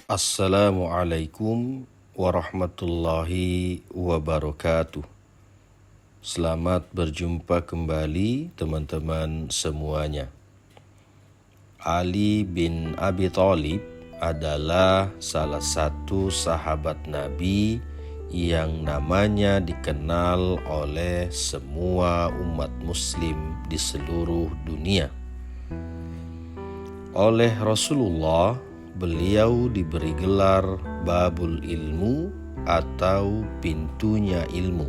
Assalamualaikum warahmatullahi wabarakatuh. Selamat berjumpa kembali teman-teman semuanya. Ali bin Abi Thalib adalah salah satu sahabat Nabi yang namanya dikenal oleh semua umat muslim di seluruh dunia. Oleh Rasulullah, beliau diberi gelar Babul Ilmu atau pintunya ilmu,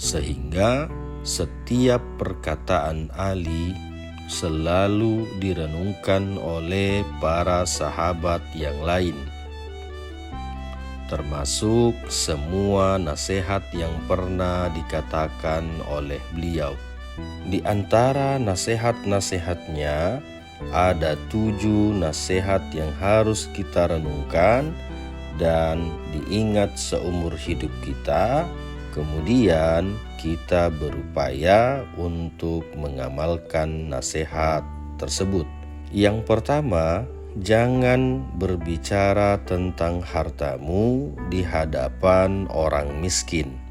sehingga setiap perkataan Ali selalu direnungkan oleh para sahabat yang lain, termasuk semua nasihat yang pernah dikatakan oleh beliau. Di antara nasihat-nasihatnya ada 7 nasihat yang harus kita renungkan dan diingat seumur hidup kita. Kemudian kita berupaya untuk mengamalkan nasihat tersebut. Yang pertama, jangan berbicara tentang hartamu di hadapan orang miskin.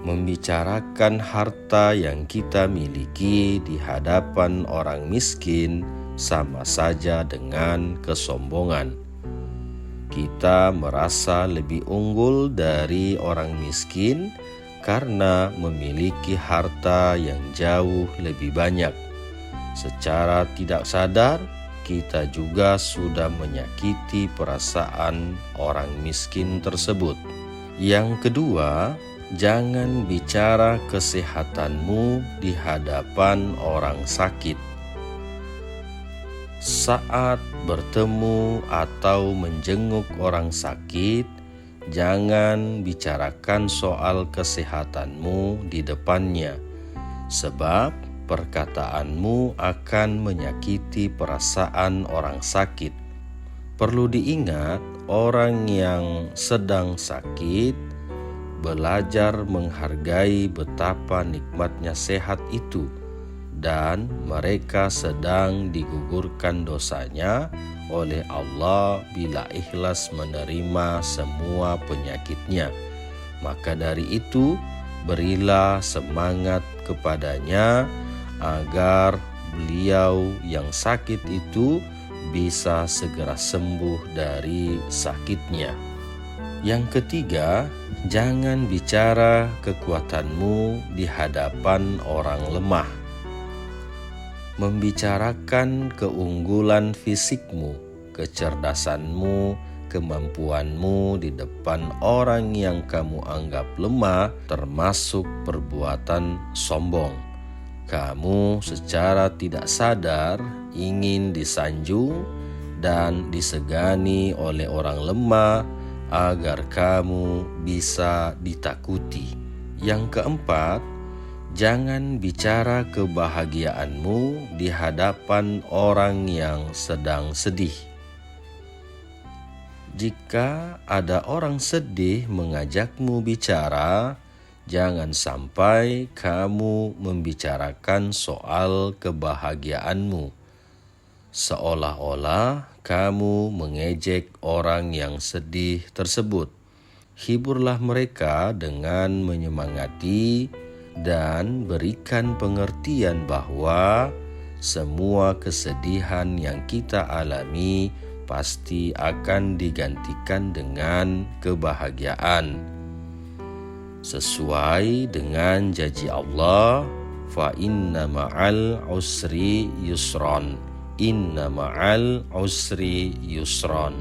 Membicarakan harta yang kita miliki di hadapan orang miskin sama saja dengan kesombongan. Kita merasa lebih unggul dari orang miskin karena memiliki harta yang jauh lebih banyak. Secara tidak sadar, kita juga sudah menyakiti perasaan orang miskin tersebut. Yang kedua, jangan bicara kesehatanmu di hadapan orang sakit. Saat bertemu atau menjenguk orang sakit, jangan bicarakan soal kesehatanmu di depannya, sebab perkataanmu akan menyakiti perasaan orang sakit. Perlu diingat, orang yang sedang sakit belajar menghargai betapa nikmatnya sehat itu, dan mereka sedang digugurkan dosanya oleh Allah bila ikhlas menerima semua penyakitnya. Maka dari itu, berilah semangat kepadanya agar beliau yang sakit itu bisa segera sembuh dari sakitnya. Yang ketiga, jangan bicara kekuatanmu di hadapan orang lemah. Membicarakan keunggulan fisikmu, kecerdasanmu, kemampuanmu di depan orang yang kamu anggap lemah termasuk perbuatan sombong. Kamu secara tidak sadar ingin disanjung dan disegani oleh orang lemah agar kamu bisa ditakuti. Yang keempat, jangan bicara kebahagiaanmu di hadapan orang yang sedang sedih. Jika ada orang sedih mengajakmu bicara, jangan sampai kamu membicarakan soal kebahagiaanmu, seolah-olah kamu mengejek orang yang sedih tersebut. Hiburlah mereka dengan menyemangati dan berikan pengertian bahwa semua kesedihan yang kita alami pasti akan digantikan dengan kebahagiaan. Sesuai dengan janji Allah, fa inna ma'al usri yusron. Inna ma'al usri yusron.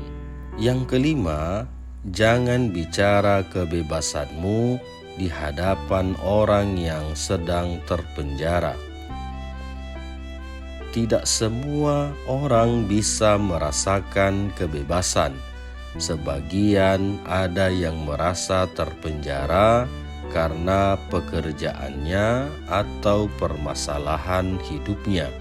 Yang kelima, jangan bicara kebebasanmu di hadapan orang yang sedang terpenjara. Tidak semua orang bisa merasakan kebebasan. Sebagian ada yang merasa terpenjara karena pekerjaannya atau permasalahan hidupnya.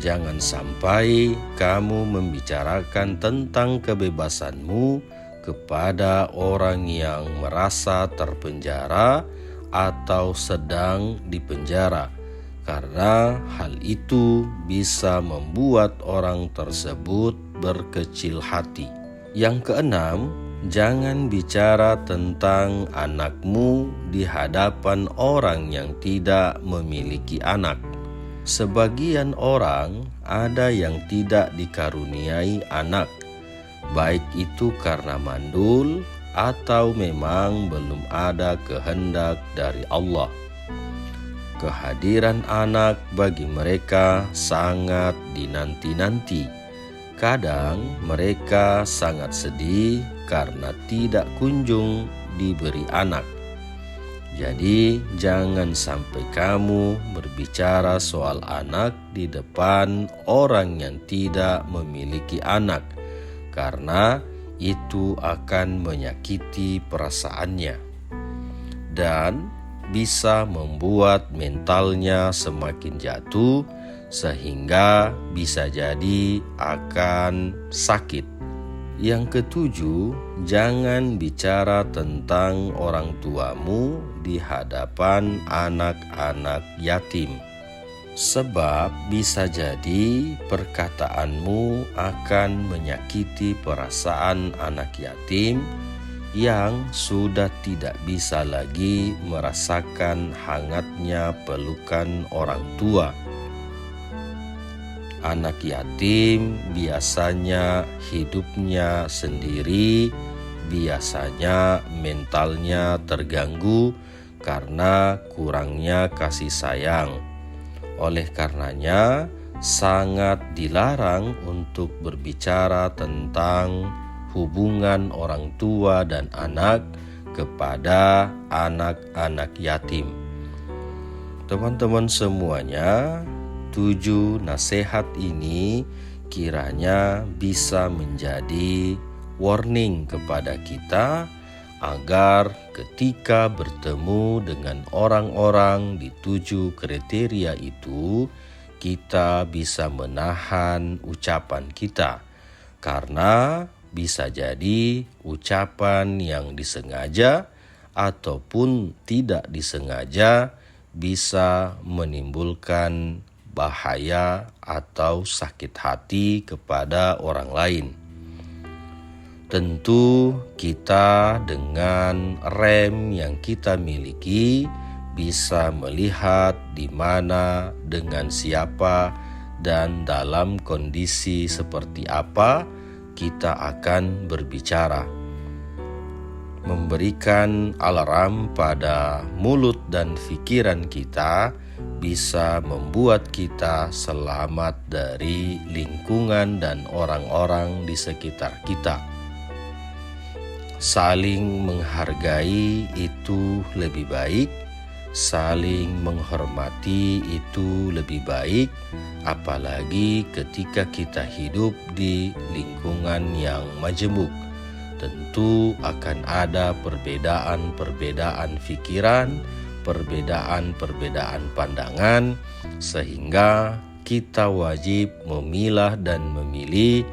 Jangan sampai kamu membicarakan tentang kebebasanmu kepada orang yang merasa terpenjara atau sedang dipenjara, karena hal itu bisa membuat orang tersebut berkecil hati. Yang keenam, jangan bicara tentang anakmu di hadapan orang yang tidak memiliki anak. Sebagian orang ada yang tidak dikaruniai anak, baik itu karena mandul atau memang belum ada kehendak dari Allah. Kehadiran anak bagi mereka sangat dinanti-nanti. Kadang mereka sangat sedih karena tidak kunjung diberi anak. Jadi jangan sampai kamu berbicara soal anak di depan orang yang tidak memiliki anak, karena itu akan menyakiti perasaannya dan bisa membuat mentalnya semakin jatuh sehingga bisa jadi akan sakit. Yang ketujuh, jangan bicara tentang orang tuamu di hadapan anak-anak yatim. Sebab bisa jadi perkataanmu akan menyakiti perasaan anak yatim yang sudah tidak bisa lagi merasakan hangatnya pelukan orang tua. Anak yatim biasanya hidupnya sendiri, biasanya mentalnya terganggu karena kurangnya kasih sayang. Oleh karenanya, sangat dilarang untuk berbicara tentang hubungan orang tua dan anak kepada anak-anak yatim. Teman-teman semuanya, 7 nasihat ini kiranya bisa menjadi warning kepada kita agar ketika bertemu dengan orang-orang di 7 kriteria itu, kita bisa menahan ucapan kita. Karena bisa jadi ucapan yang disengaja ataupun tidak disengaja bisa menimbulkan bahaya atau sakit hati kepada orang lain. Tentu kita dengan rem yang kita miliki bisa melihat di mana, dengan siapa, dan dalam kondisi seperti apa kita akan berbicara. Memberikan alarm pada mulut dan pikiran kita bisa membuat kita selamat dari lingkungan dan orang-orang di sekitar kita. Saling menghargai itu lebih baik, saling menghormati itu lebih baik, apalagi ketika kita hidup di lingkungan yang majemuk. Tentu akan ada perbedaan-perbedaan pikiran, perbedaan-perbedaan pandangan, sehingga kita wajib memilah dan memilih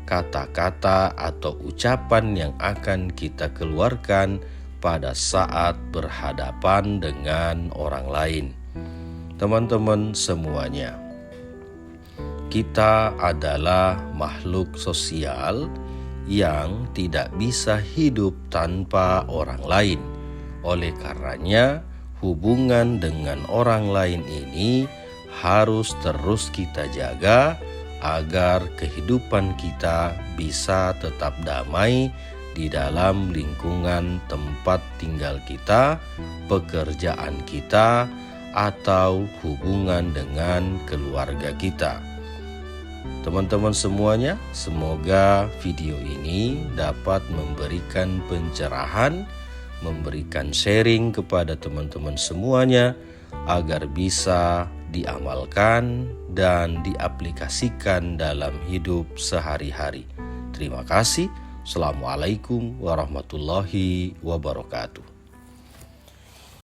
kata-kata atau ucapan yang akan kita keluarkan pada saat berhadapan dengan orang lain. Teman-teman semuanya, kita adalah makhluk sosial yang tidak bisa hidup tanpa orang lain. Oleh karenanya, hubungan dengan orang lain ini harus terus kita jaga agar kehidupan kita bisa tetap damai di dalam lingkungan tempat tinggal kita, pekerjaan kita, atau hubungan dengan keluarga kita. Teman-teman semuanya, semoga video ini dapat memberikan pencerahan, memberikan sharing kepada teman-teman semuanya agar bisa diamalkan dan diaplikasikan dalam hidup sehari-hari. Terima kasih. Assalamualaikum warahmatullahi wabarakatuh.